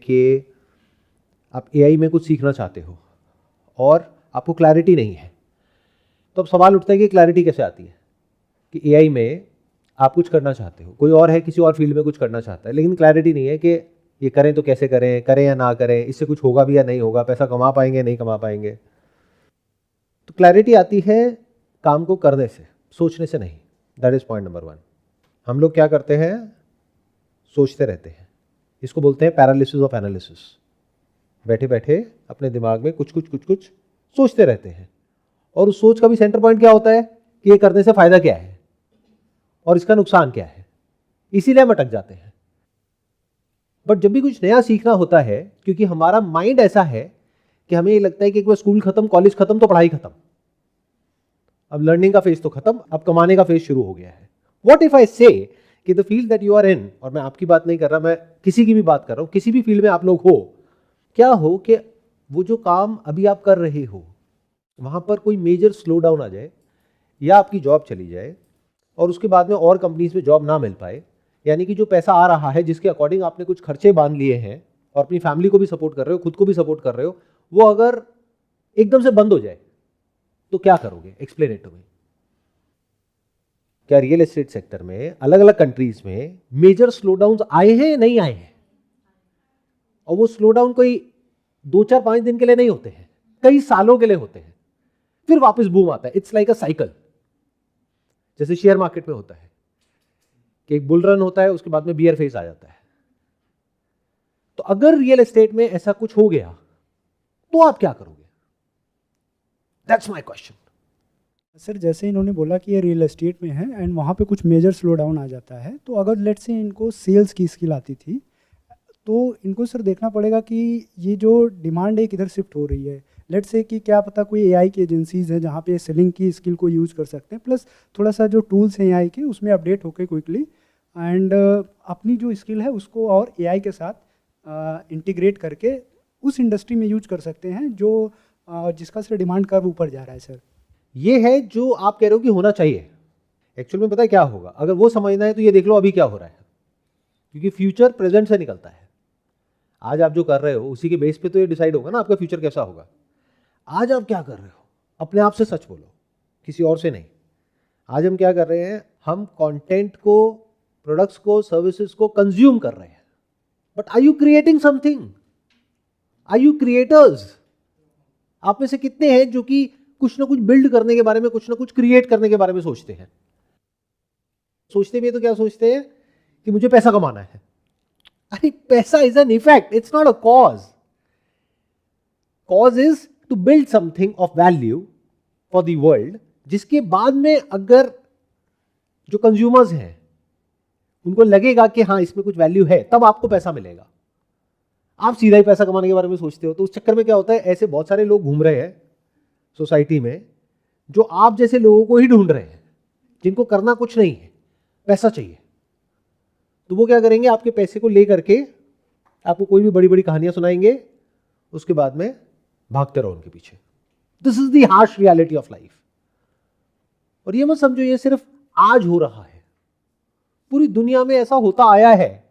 कि आप एआई में कुछ सीखना चाहते हो और आपको क्लैरिटी नहीं है, तो अब सवाल उठता है कि क्लैरिटी कैसे आती है कि एआई में आप कुछ करना चाहते हो, कोई और है किसी और फील्ड में कुछ करना चाहता है, लेकिन क्लैरिटी नहीं है कि ये करें तो कैसे करें, करें या ना करें, इससे कुछ होगा भी या नहीं होगा, पैसा कमा पाएंगे या नहीं कमा पाएंगे। तो क्लैरिटी आती है काम को करने से, सोचने से नहीं। That is point number 1। हम लोग क्या करते हैं, सोचते रहते हैं, इसको बोलते हैं पैरालिसिस ऑफ एनालिसिस। बैठे बैठे अपने दिमाग में कुछ कुछ सोचते रहते हैं, और उस सोच का भी सेंटर पॉइंट क्या होता है कि ये करने से फायदा क्या है और इसका नुकसान क्या है, इसीलिए हम अटक जाते हैं। बट जब भी कुछ नया सीखना होता है, क्योंकि हमारा माइंड ऐसा है कि हमें ये लगता है कि एक बार स्कूल खत्म, कॉलेज खत्म तो पढ़ाई खत्म, अब लर्निंग का फेज तो खत्म, अब कमाने का फेज शुरू हो गया है। व्हाट इफ आई से कि the field that you are in, और मैं आपकी बात नहीं कर रहा, मैं किसी की भी बात कर रहा हूं, किसी भी फील्ड में आप लोग हो, क्या हो कि वो जो काम अभी आप कर रहे हो वहां पर कोई मेजर स्लो डाउन आ जाए या आपकी जॉब चली जाए और उसके बाद में और कंपनीज में जॉब ना मिल पाए, यानी कि जो पैसा आ रहा है जिसके अकॉर्डिंग आपने कुछ खर्चे बांध लिए हैं और अपनी फैमिली को भी सपोर्ट कर रहे हो, खुद को भी सपोर्ट कर रहे हो, वो अगर एकदम से बंद हो जाए तो क्या करोगे? Explain it to me. क्या रियल एस्टेट सेक्टर में अलग अलग कंट्रीज में मेजर स्लो डाउन आए हैं, नहीं आए हैं? और वो स्लो डाउन कोई 2-4-5 दिन के लिए नहीं होते हैं, कई सालों के लिए होते हैं, फिर वापस बूम आता है। It's like a cycle. जैसे शेयर मार्केट में होता है कि एक बुल रन होता है, उसके बाद में बियर फेज आ जाता है। तो अगर रियल एस्टेट में ऐसा कुछ हो गया तो आप क्या करोगे? That's my question. सर जैसे इन्होंने बोला कि ये रियल एस्टेट में है एंड वहाँ पे कुछ मेजर स्लो डाउन आ जाता है, तो अगर लेट से इनको सेल्स की स्किल आती थी तो इनको सर देखना पड़ेगा कि ये जो डिमांड है किधर शिफ्ट हो रही है। लेट से कि क्या पता कोई एआई की एजेंसीज हैं जहाँ पे सेलिंग की स्किल को यूज़ कर सकते हैं, प्लस थोड़ा सा जो टूल्स हैं एआई के उसमें अपडेट होकर क्विकली एंड अपनी जो स्किल है उसको और एआई के साथ इंटीग्रेट करके उस इंडस्ट्री में यूज कर सकते हैं जो जिसका सर डिमांड कर्व ऊपर जा रहा है सर। ये है जो आप कह रहे हो कि होना चाहिए। एक्चुअल में पता है क्या होगा? अगर वो समझना है तो ये देख लो अभी क्या हो रहा है, क्योंकि फ्यूचर प्रेजेंट से निकलता है। आज आप जो कर रहे हो उसी के बेस पे तो ये डिसाइड होगा ना आपका फ्यूचर कैसा होगा। आज आप क्या कर रहे हो, अपने आप से सच बोलो, किसी और से नहीं। आज हम क्या कर रहे हैं, हम कंटेंट को, प्रोडक्ट्स को, सर्विसेज को कंज्यूम कर रहे हैं। But are you creating something? Are you creators? आप में से कितने हैं जो कि कुछ ना कुछ बिल्ड करने के बारे में, कुछ ना कुछ क्रिएट करने के बारे में सोचते हैं? सोचते भी है तो क्या सोचते हैं कि मुझे पैसा कमाना है। अरे पैसा is an effect, it's not a cause. Cause is to build something of value for the world, जिसके बाद में अगर जो कंज्यूमर्स हैं उनको लगेगा कि हाँ इसमें कुछ वैल्यू है, तब आपको पैसा मिलेगा। आप सीधा ही पैसा कमाने के बारे में सोचते हो, तो उस चक्कर में क्या होता है, ऐसे बहुत सारे लोग घूम रहे हैं सोसाइटी में जो आप जैसे लोगों को ही ढूंढ रहे हैं, जिनको करना कुछ नहीं है, पैसा चाहिए। तो वो क्या करेंगे, आपके पैसे को ले करके आपको कोई भी बड़ी बड़ी कहानियां सुनाएंगे, उसके बाद में भागते रहो उनके पीछे। This is the harsh reality of life. और ये मत समझो ये सिर्फ आज हो रहा है, पूरी दुनिया में ऐसा होता आया है।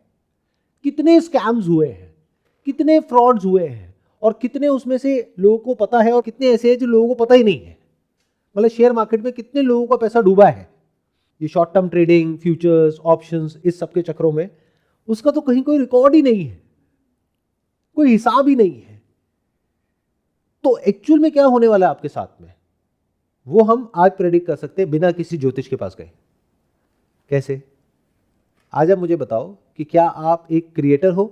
कितने स्कैम्स हुए हैं, कितने फ्रॉड्स हुए हैं, और कितने उसमें से लोगों को पता है और कितने ऐसे हैं जो लोगों को पता ही नहीं है। मतलब शेयर मार्केट में कितने लोगों का पैसा डूबा है, ये short term trading, futures, options, इस सब के चक्रों में। उसका तो कहीं कोई रिकॉर्ड ही नहीं है, कोई हिसाब ही नहीं है। तो एक्चुअल में क्या होने वाला है आपके साथ में, वो हम आज प्रेडिक्ट कर सकते हैं बिना किसी ज्योतिष के पास गए। कैसे? आज आप मुझे बताओ कि क्या आप एक क्रिएटर हो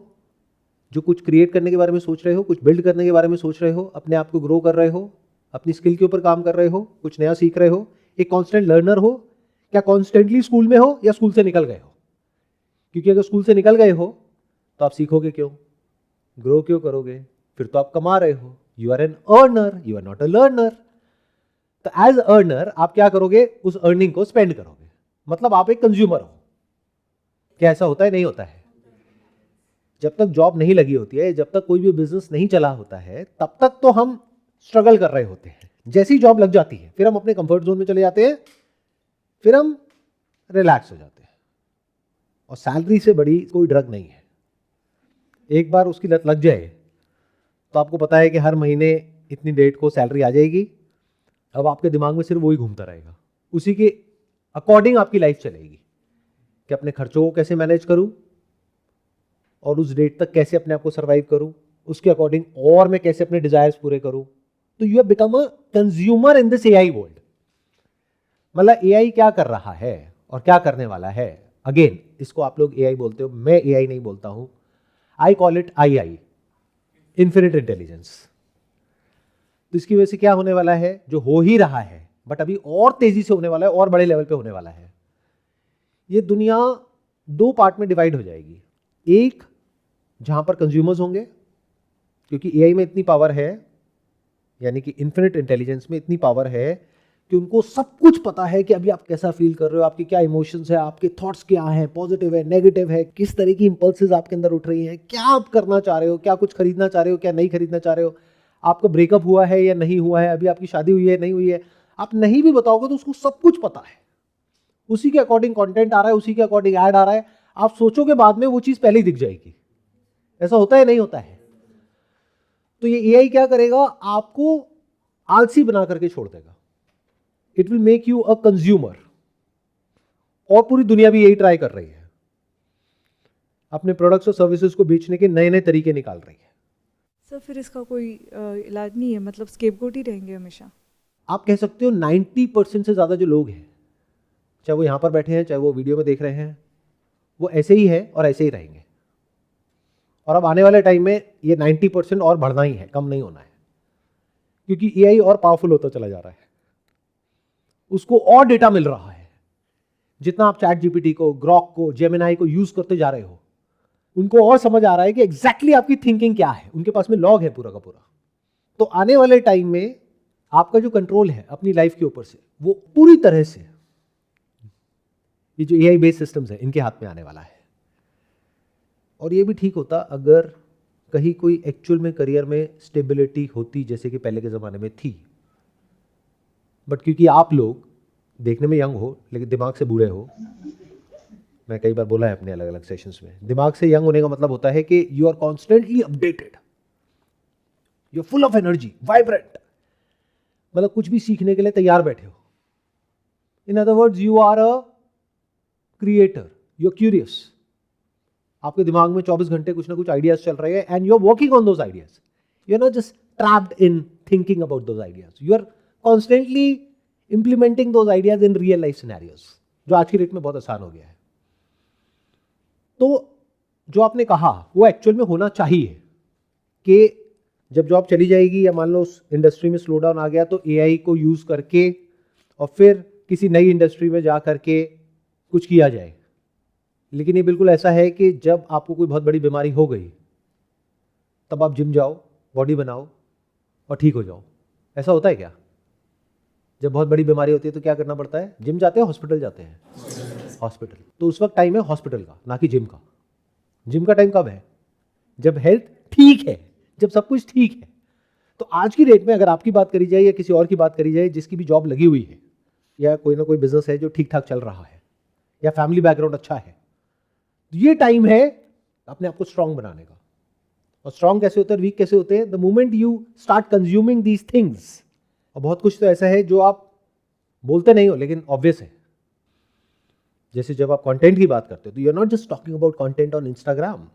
जो कुछ क्रिएट करने के बारे में सोच रहे हो, कुछ बिल्ड करने के बारे में सोच रहे हो, अपने आप को ग्रो कर रहे हो, अपनी स्किल के ऊपर काम कर रहे हो, कुछ नया सीख रहे हो, एक कांस्टेंट लर्नर हो? क्या कॉन्स्टेंटली स्कूल में हो या स्कूल से निकल गए हो? क्योंकि अगर स्कूल से निकल गए हो तो आप सीखोगे क्यों, ग्रो क्यों करोगे? फिर तो आप कमा रहे हो। You are an earner, you are not a learner. तो एज अर्नर आप क्या करोगे, उस अर्निंग को स्पेंड करोगे, मतलब आप एक कंज्यूमर हो। क्या ऐसा होता है? नहीं होता है। जब तक जॉब नहीं लगी होती है, जब तक कोई भी बिजनेस नहीं चला होता है, तब तक तो हम स्ट्रगल कर रहे होते हैं। जैसी जॉब लग जाती है फिर हम अपने कंफर्ट जोन में चले जाते हैं, फिर हम रिलैक्स हो जाते हैं। और सैलरी से बड़ी कोई ड्रग नहीं है। एक बार उसकी लत लग जाए तो आपको पता है कि हर महीने इतनी डेट को सैलरी आ जाएगी, अब आपके दिमाग में सिर्फ वही घूमता रहेगा, उसी के अकॉर्डिंग आपकी लाइफ चलेगी कि अपने खर्चों को कैसे मैनेज करूं और उस डेट तक कैसे अपने आप को सर्वाइव करूं, उसके अकॉर्डिंग और मैं कैसे अपने डिजायर्स पूरे करूं। तो you have become a consumer in this AI world. मतलब एआई क्या कर रहा है और क्या करने वाला है, अगेन इसको आप लोग एआई बोलते हो, मैं एआई नहीं बोलता हूं, I call it I, infinite intelligence. तो इसकी वजह से क्या होने वाला है, जो हो ही रहा है बट अभी और तेजी से होने वाला है और बड़े लेवल पे होने वाला है, ये दुनिया दो पार्ट में डिवाइड हो जाएगी। एक जहां पर कंज्यूमर्स होंगे, क्योंकि एआई में इतनी पावर है, यानी कि इन्फिनिट इंटेलिजेंस में इतनी पावर है कि उनको सब कुछ पता है कि अभी आप कैसा फील कर रहे हो, आपके क्या इमोशंस है, आपके थॉट्स क्या हैं, पॉजिटिव है, नेगेटिव है, किस तरह की इंपल्सेस आपके अंदर उठ रही हैं, क्या आप करना चाह रहे हो, क्या कुछ खरीदना चाह रहे हो, क्या नहीं खरीदना चाह रहे हो, आपका ब्रेकअप हुआ है या नहीं हुआ है, अभी आपकी शादी हुई है नहीं हुई है, आप नहीं भी बताओगे तो उसको सब कुछ पता है। उसी के अकॉर्डिंग कंटेंट आ रहा है, उसी के अकॉर्डिंग ऐड आ रहा है, आप सोचोगे बाद में वो चीज पहले ही दिख जाएगी। ऐसा होता है नहीं होता है? तो ये एआई क्या करेगा, आपको आलसी बना करके छोड़ देगा। It will make you a consumer. और पूरी दुनिया भी यही ट्राई कर रही है, अपने प्रोडक्ट्स और सर्विसेज को बेचने के नए नए तरीके निकाल रही है। सर फिर इसका कोई इलाज नहीं है, मतलब स्केपगोट ही रहेंगे हमेशा? आप कह सकते हो 90% से ज्यादा जो लोग हैं, चाहे वो यहां पर बैठे हैं, चाहे वो वीडियो में देख रहे हैं, वो ऐसे ही है और ऐसे ही रहेंगे। और अब आने वाले टाइम में ये 90% और बढ़ना ही है, कम नहीं होना है, क्योंकि एआई और पावरफुल होता चला जा रहा है, उसको और डेटा मिल रहा है। जितना आप चैट जीपीटी को, ग्रॉक को, जेमिनाई को यूज करते जा रहे हो, उनको और समझ आ रहा है कि एग्जैक्टली आपकी थिंकिंग क्या है, उनके पास में लॉग है पूरा का पूरा। तो आने वाले टाइम में आपका जो कंट्रोल है अपनी लाइफ के ऊपर से, वो पूरी तरह से ये जो एआई बेस्ड सिस्टम्स है इनके हाथ में आने वाला है। और ये भी ठीक होता अगर कहीं कोई एक्चुअल में करियर में स्टेबिलिटी होती, जैसे कि पहले के ज़माने में थी। बट क्योंकि आप लोग देखने में यंग हो लेकिन दिमाग से बूढ़े हो, मैं कई बार बोला है अपने अलग अलग सेशंस में, दिमाग से यंग होने का मतलब होता है कि you are constantly updated, you are full of energy, vibrant, मतलब कुछ भी सीखने के लिए तैयार बैठे हो। In other words you are a creator, you are curious. आपके दिमाग में 24 घंटे कुछ ना कुछ आइडियाज चल रहे हैं and you are working on those ideas. You are not just trapped in thinking about those ideas, you are constantly implementing those ideas in real life scenarios, जो आज की डेट में बहुत आसान हो गया है। तो जो आपने कहा वो एक्चुअल में होना चाहिए कि जब जॉब चली जाएगी या मान लो उस इंडस्ट्री में स्लो डाउन आ गया, तो एआई को यूज करके और फिर किसी नई इंडस्ट्री में जा करके कुछ किया जाए। लेकिन ये बिल्कुल ऐसा है कि जब आपको कोई बहुत बड़ी बीमारी हो गई तब आप जिम जाओ, बॉडी बनाओ और ठीक हो जाओ। ऐसा होता है क्या? जब बहुत बड़ी बीमारी होती है तो क्या करना पड़ता है? जिम जाते हैं, हॉस्पिटल जाते हैं? हॉस्पिटल। तो उस वक्त टाइम है हॉस्पिटल का, ना कि जिम का। जिम का टाइम कब है? जब हेल्थ ठीक है, जब सब कुछ ठीक है। तो आज की डेट में अगर आपकी बात करी जाए या किसी और की बात करी जाए जिसकी भी जॉब लगी हुई है या कोई ना कोई बिजनेस है जो ठीक ठाक चल रहा है या फैमिली बैकग्राउंड अच्छा है, तो ये टाइम है अपने आप को स्ट्रांग बनाने का। और स्ट्रांग कैसे होते हैं, वीक कैसे होते हैं? The moment you start consuming these things. और बहुत कुछ तो ऐसा है जो आप बोलते नहीं हो लेकिन ऑब्वियस है। जैसे जब आप कंटेंट की बात करते हो तो you are not just talking about content on Instagram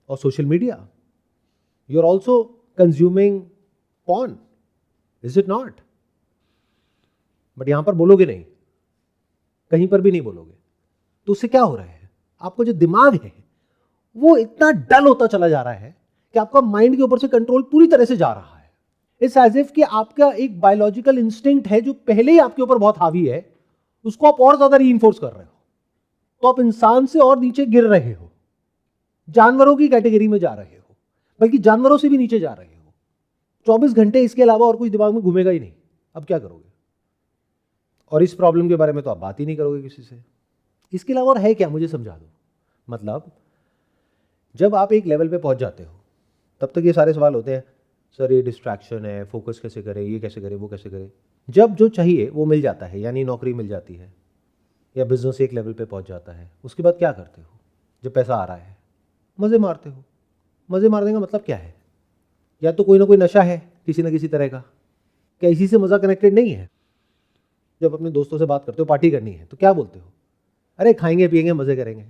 और social media, you are also consuming porn, is it not? But यहां पर बोलोगे नहीं, कहीं पर भी नहीं बोलोगे। तो उससे क्या हो रहा है, आपका जो दिमाग है वो इतना डल होता चला जा रहा है कि आपका माइंड के ऊपर से कंट्रोल पूरी तरह से जा रहा है। इट्स एज इफ कि आपका एक बायोलॉजिकल इंस्टिंक्ट है जो पहले ही आपके ऊपर बहुत हावी है, उसको आप और ज्यादा रीइंफोर्स कर रहे हो। तो आप इंसान से और नीचे गिर रहे हो, जानवरों की कैटेगरी में जा रहे हो, बल्कि जानवरों से भी नीचे जा रहे हो। 24 घंटे इसके अलावा और कुछ दिमाग में घूमेगा ही नहीं। अब क्या करोगे? और इस प्रॉब्लम के बारे में तो आप बात ही नहीं करोगे किसी से। इसके अलावा और है क्या, मुझे समझा दो। मतलब जब आप एक लेवल पे पहुंच जाते हो तब तक ये सारे सवाल होते हैं, सर ये डिस्ट्रैक्शन है, फोकस कैसे करें, ये कैसे करें, वो कैसे करें। जब जो चाहिए वो मिल जाता है, यानी नौकरी मिल जाती है या बिजनेस एक लेवल पे पहुंच जाता है, उसके बाद क्या करते हो? जब पैसा आ रहा है मजे मारते हो, मज़े मारने का मतलब क्या है? या तो कोई ना कोई नशा है किसी न किसी तरह का, क्या इसी से मज़ा कनेक्टेड नहीं है? जब अपने दोस्तों से बात करते हो पार्टी करनी है तो क्या बोलते हो? अरे खाएंगे पिएंगे मज़े करेंगे।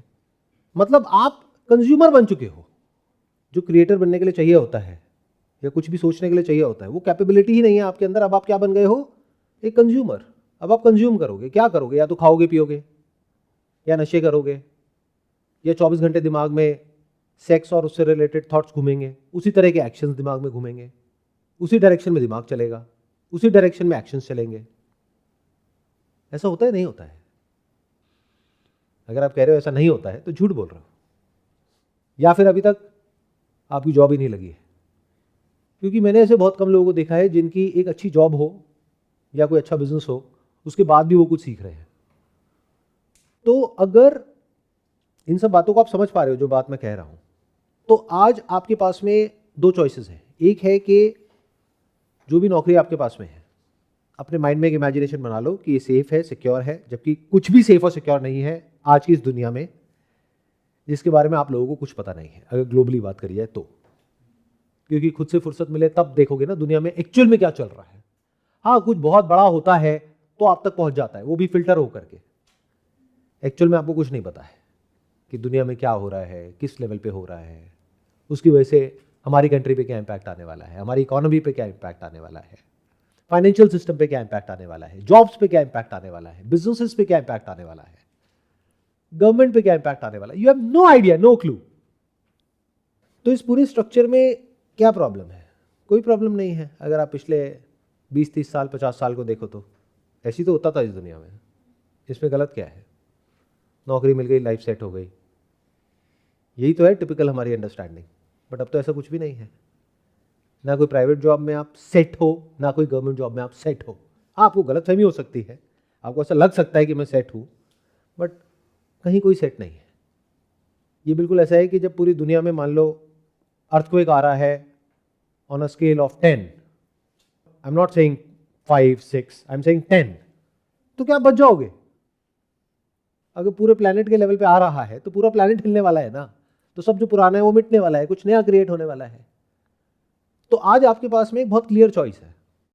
मतलब आप कंज्यूमर बन चुके हो। जो क्रिएटर बनने के लिए चाहिए होता है या कुछ भी सोचने के लिए चाहिए होता है वो कैपेबिलिटी ही नहीं है आपके अंदर। अब आप क्या बन गए हो? एक कंज्यूमर। अब आप कंज्यूम करोगे, क्या करोगे? या तो खाओगे पियोगे या नशे करोगे या 24 घंटे दिमाग में सेक्स और उससे रिलेटेड थॉट्स घूमेंगे, उसी तरह के एक्शंस दिमाग में घूमेंगे, उसी डायरेक्शन में दिमाग चलेगा, उसी डायरेक्शन में एक्शंस चलेंगे। ऐसा होता है नहीं होता है? अगर आप कह रहे हो ऐसा नहीं होता है तो झूठ बोल रहे हो, या फिर अभी तक आपकी जॉब ही नहीं लगी है। क्योंकि मैंने ऐसे बहुत कम लोगों को देखा है जिनकी एक अच्छी जॉब हो या कोई अच्छा बिजनेस हो, उसके बाद भी वो कुछ सीख रहे हैं। तो अगर इन सब बातों को आप समझ पा रहे हो जो बात मैं कह रहा हूं, तो आज आपके पास में दो चॉइसेस हैं। एक है कि जो भी नौकरी आपके पास में है, अपने माइंड में एक इमेजिनेशन बना लो कि ये सेफ है, सिक्योर है, जबकि कुछ भी सेफ और सिक्योर नहीं है आज की इस दुनिया में, जिसके बारे में आप लोगों को कुछ पता नहीं है अगर ग्लोबली बात करी जाए तो। क्योंकि खुद से फुर्सत मिले तब देखोगे ना दुनिया में एक्चुअल में क्या चल रहा है। हाँ, कुछ बहुत बड़ा होता है तो आप तक पहुंच जाता है, वो भी फिल्टर होकर के। एक्चुअल में आपको कुछ नहीं पता है कि दुनिया में क्या हो रहा है, किस लेवल पे हो रहा है, उसकी वजह से हमारी कंट्री पे क्या इंपैक्ट आने वाला है, हमारी इकोनॉमी पे क्या इंपैक्ट आने वाला है, फाइनेंशियल सिस्टम पे क्या इंपैक्ट आने वाला है, जॉब्स पे क्या इंपैक्ट आने वाला है, बिजनेसेस पे क्या इंपैक्ट आने वाला है, गवर्नमेंट पे क्या इंपैक्ट आने वाला है। You have no idea, no clue. तो इस पूरे स्ट्रक्चर में क्या प्रॉब्लम है? कोई प्रॉब्लम नहीं है। अगर आप पिछले 20-30 साल 50 साल को देखो तो ऐसी तो होता था इस दुनिया में। इसमें गलत क्या है? नौकरी मिल गई, लाइफ सेट हो गई, यही तो है टिपिकल हमारी अंडरस्टैंडिंग। बट अब तो ऐसा कुछ भी नहीं है। ना कोई प्राइवेट जॉब में आप सेट हो, ना कोई गवर्नमेंट जॉब में आप सेट हो। हाँ, आपको गलतफहमी हो सकती है, आपको ऐसा लग सकता है कि मैं सेट हूँ, बट कहीं कोई सेट नहीं है। ये बिल्कुल ऐसा है कि जब पूरी दुनिया में मान लो अर्थक्वेक आ रहा है on a scale of 10, I am not saying 5, 6, I am saying 10, तो क्या आप बच जाओगे? अगर पूरे प्लैनेट के लेवल पे आ रहा है तो पूरा प्लैनेट हिलने वाला है ना, तो सब जो पुराना है वो मिटने वाला है, कुछ नया क्रिएट होने वाला है। तो आज आपके पास में एक बहुत क्लियर चॉइस है।